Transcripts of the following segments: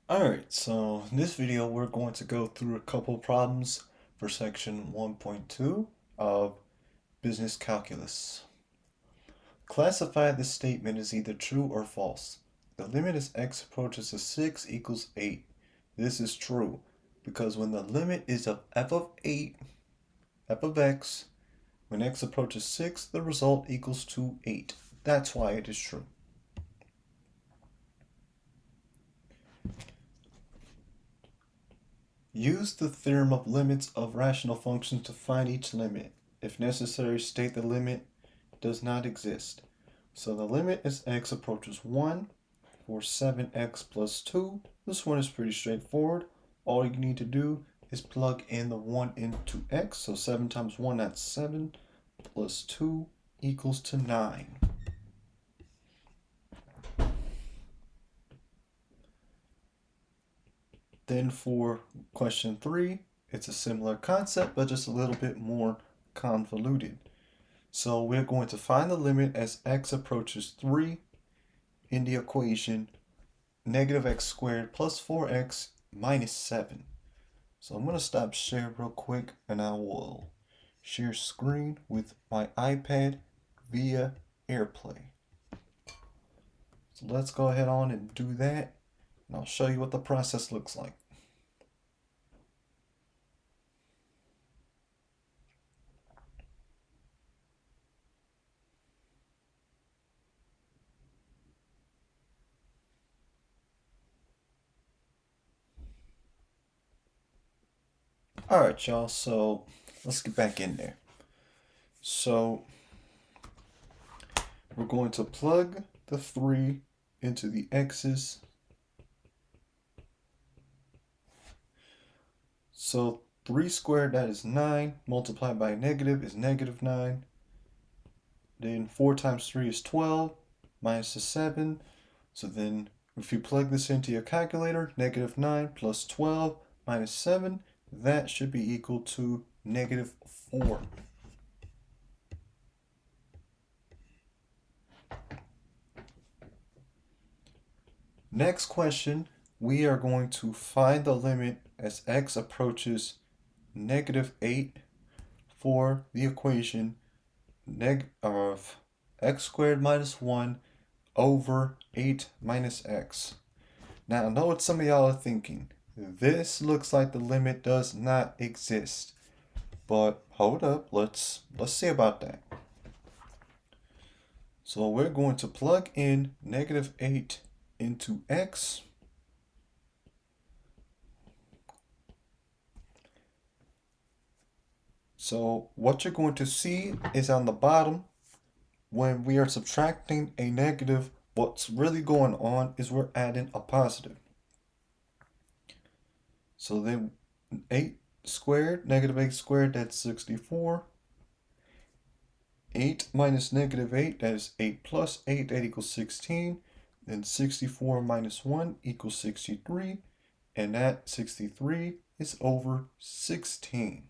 Alright, so in this video we're going to go through a couple problems for section 1.2 of business calculus. Classify this statement as either true or false. The limit as x approaches to 6 equals 8. This is true because when the limit is of f of 8, f of x, when x approaches 6, the result equals to 8. That's why it is true. Use the theorem of limits of rational functions to find each limit. If necessary, state the limit does not exist. So the limit as x approaches 1 for 7x plus 2. This one is pretty straightforward. All you need to do is plug in the 1 into x. So 7 times 1, that's 7, plus 2 equals to 9. Then for question 3, it's a similar concept, but just a little bit more convoluted. So we're going to find the limit as x approaches 3 in the equation negative x squared plus 4x minus 7. So I'm going to stop share real quick and I will share screen with my iPad via AirPlay. So let's go ahead on and do that, and I'll show you what the process looks like. Alright, y'all, so let's get back in there. So we're going to plug the 3 into the x's. So 3 squared, that is 9, multiplied by negative is negative 9. Then 4 times 3 is 12, minus the 7. So then if you plug this into your calculator, negative 9 plus 12 minus 7, that should be equal to negative 4. Next question, we are going to find the limit as x approaches negative 8 for the equation of x squared minus 1 over 8 minus x. Now I know what some of y'all are thinking. This looks like the limit does not exist. But hold up, let's see about that. So we're going to plug in negative 8 into x. So what you're going to see is on the bottom, when we are subtracting a negative, what's really going on is we're adding a positive. So then 8 squared, negative 8 squared, that's 64. 8 minus negative 8, that is 8 plus 8, that equals 16. Then 64 minus 1 equals 63. And that 63 is over 16.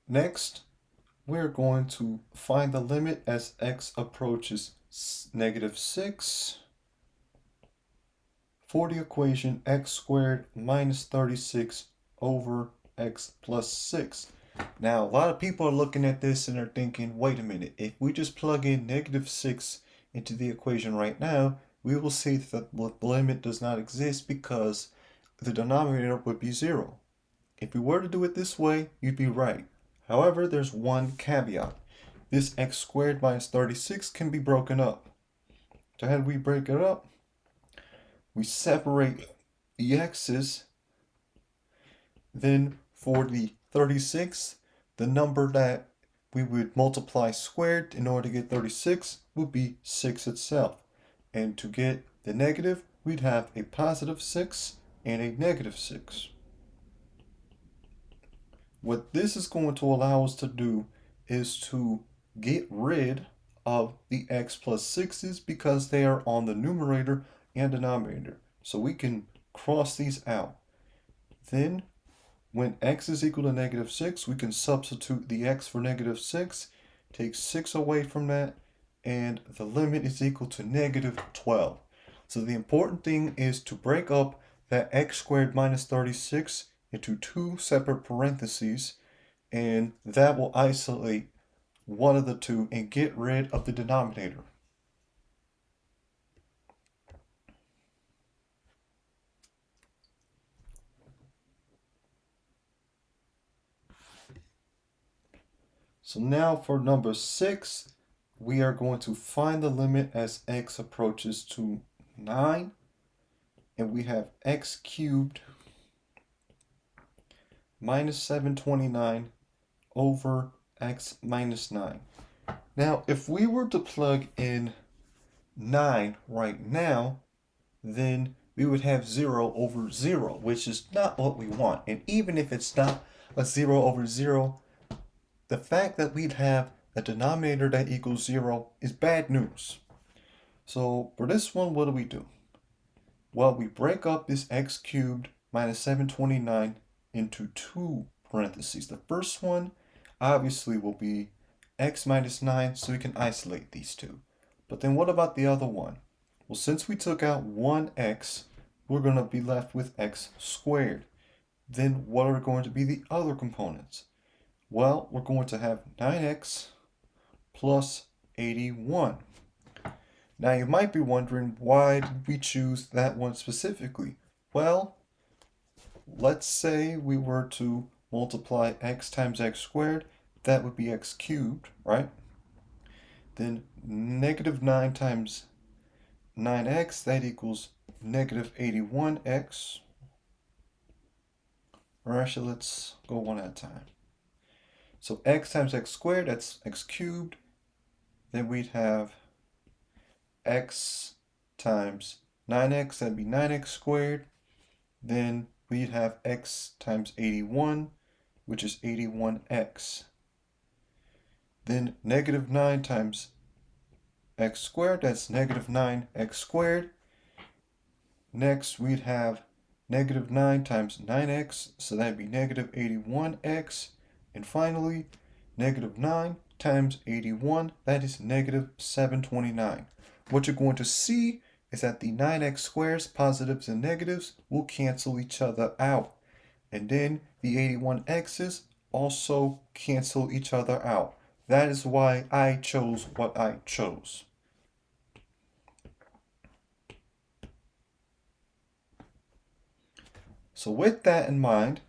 Next, we're going to find the limit as x approaches negative 6 for the equation x squared minus 36 over x plus 6. Now, a lot of people are looking at this and are thinking, wait a minute, if we just plug in negative 6 into the equation right now, we will see that the limit does not exist because the denominator would be 0. If we were to do it this way, you'd be right. However, there's one caveat. This x squared minus 36 can be broken up. So how do we break it up? We separate the x's. Then for the 36, the number that we would multiply squared in order to get 36 would be 6 itself. And to get the negative, we'd have a positive 6 and a negative 6. What this is going to allow us to do is to get rid of the x plus 6's because they are on the numerator and denominator. So we can cross these out. Then When x is equal to negative 6, we can substitute the x for negative 6, take 6 away from that, and the limit is equal to negative 12. So the important thing is to break up that x squared minus 36 into two separate parentheses, and that will isolate one of the two and get rid of the denominator. So now for number 6, we are going to find the limit as x approaches to 9. And we have x cubed minus 729 over x minus 9. Now, if we were to plug in 9 right now, then we would have 0 over 0, which is not what we want. And even if it's not a 0 over 0, the fact that we'd have a denominator that equals 0 is bad news. So for this one, what do? Well, we break up this x cubed minus 729 into two parentheses. The first one obviously will be x minus 9, so we can isolate these two. But then what about the other one? Well, since we took out one x, we're going to be left with x squared. Then what are going to be the other components? Well, we're going to have 9x plus 81. Now you might be wondering, why did we choose that one specifically? Well, let's say we were to multiply x times x squared, that would be x cubed, right? Then negative 9 times 9x, that equals negative 81x. Or actually, let's go one at a time. So x times x squared, that's x cubed. Then we'd have x times 9x, that'd be 9x squared. Then we'd have x times 81, which is 81x. Then negative 9 times x squared, that's negative 9x squared. Next, we'd have negative 9 times 9x, so that'd be negative 81x. And finally, negative 9 times 81, that is negative 729. What you're going to see is that the 9x squares, positives and negatives, will cancel each other out. And then the 81x's also cancel each other out. That is why I chose what I chose. So with that in mind,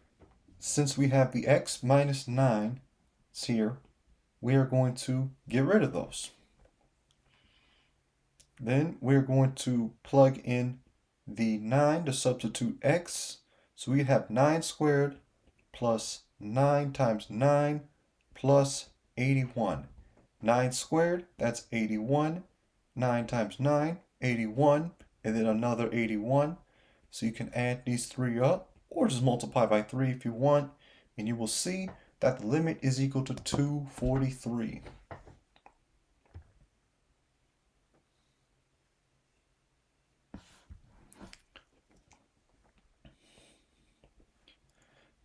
since we have the x minus 9 here, we are going to get rid of those. Then we're going to plug in the 9 to substitute x. So we have 9 squared plus 9 times 9 plus 81. 9 squared, that's 81. 9 times 9, 81. And then another 81. So you can add these three up, or just multiply by 3 if you want. And you will see that the limit is equal to 243.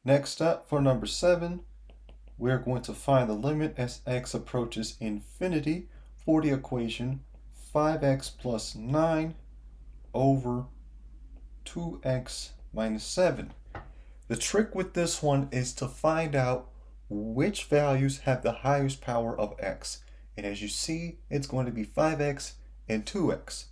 Next up, for number 7, we're going to find the limit as x approaches infinity for the equation 5x plus 9 over 2x minus 7. The trick with this one is to find out which values have the highest power of x. And as you see, it's going to be 5x and 2x.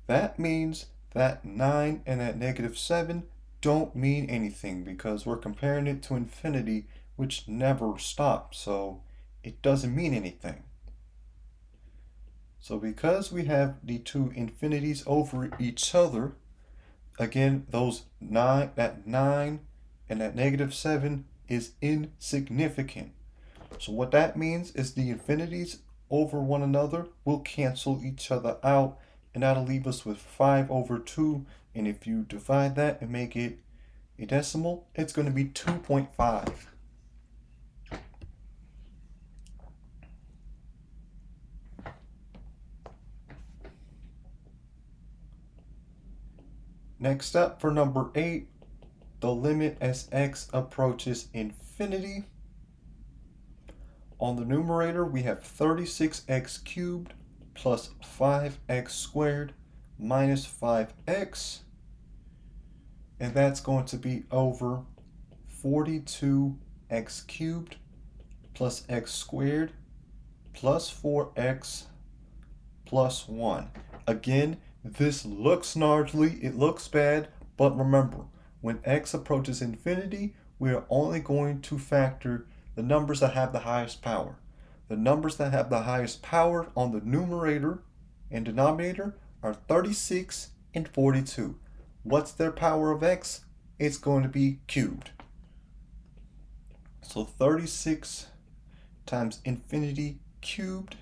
That means that 9 and that negative 7 don't mean anything because we're comparing it to infinity, which never stops, so it doesn't mean anything. So because we have the two infinities over each other, again, that 9 and that negative 7 is insignificant. So what that means is the infinities over one another will cancel each other out, and that'll leave us with 5 over 2. And if you divide that and make it a decimal, it's going to be 2.5. Next up, for number 8, the limit as x approaches infinity. On the numerator, we have 36x cubed plus 5x squared minus 5x. And that's going to be over 42x cubed plus x squared plus 4x plus 1. Again, this looks gnarly, it looks bad, but remember, when x approaches infinity, we are only going to factor the numbers that have the highest power. The numbers that have the highest power on the numerator and denominator are 36 and 42. What's their power of x? It's going to be cubed. So 36 times infinity cubed,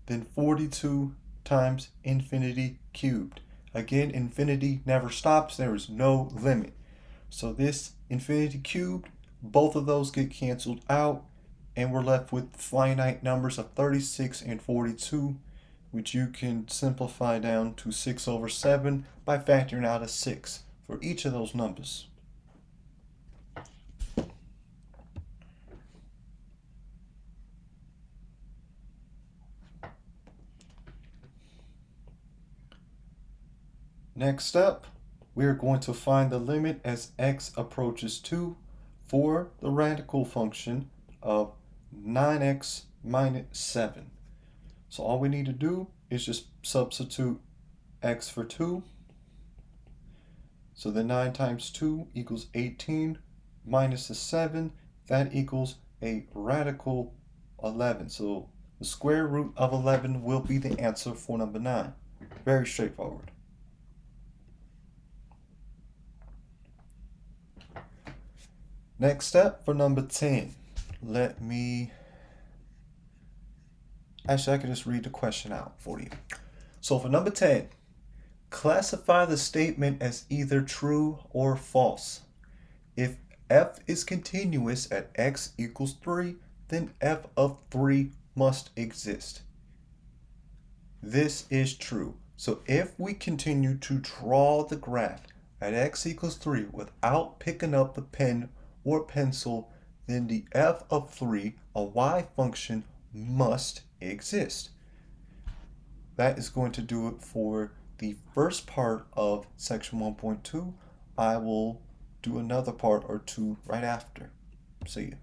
then 42 times infinity cubed. Again, infinity never stops. There is no limit. So this infinity cubed, both of those get canceled out, and we're left with finite numbers of 36 and 42, which you can simplify down to 6 over 7 by factoring out a 6 for each of those numbers. Next up, we are going to find the limit as x approaches 2 for the radical function of 9x minus 7. So all we need to do is just substitute x for 2. So the 9 times 2 equals 18 minus the 7, that equals a radical 11. So the square root of 11 will be the answer for number 9. Very straightforward. Next step for number 10. Actually, I can just read the question out for you. So for number 10, classify the statement as either true or false. If f is continuous at x equals 3, then f of 3 must exist. This is true. So if we continue to draw the graph at x equals 3 without picking up the pen or pencil, then the f of 3, a y function, must exist. That is going to do it for the first part of section 1.2. I will do another part or two right after. See you.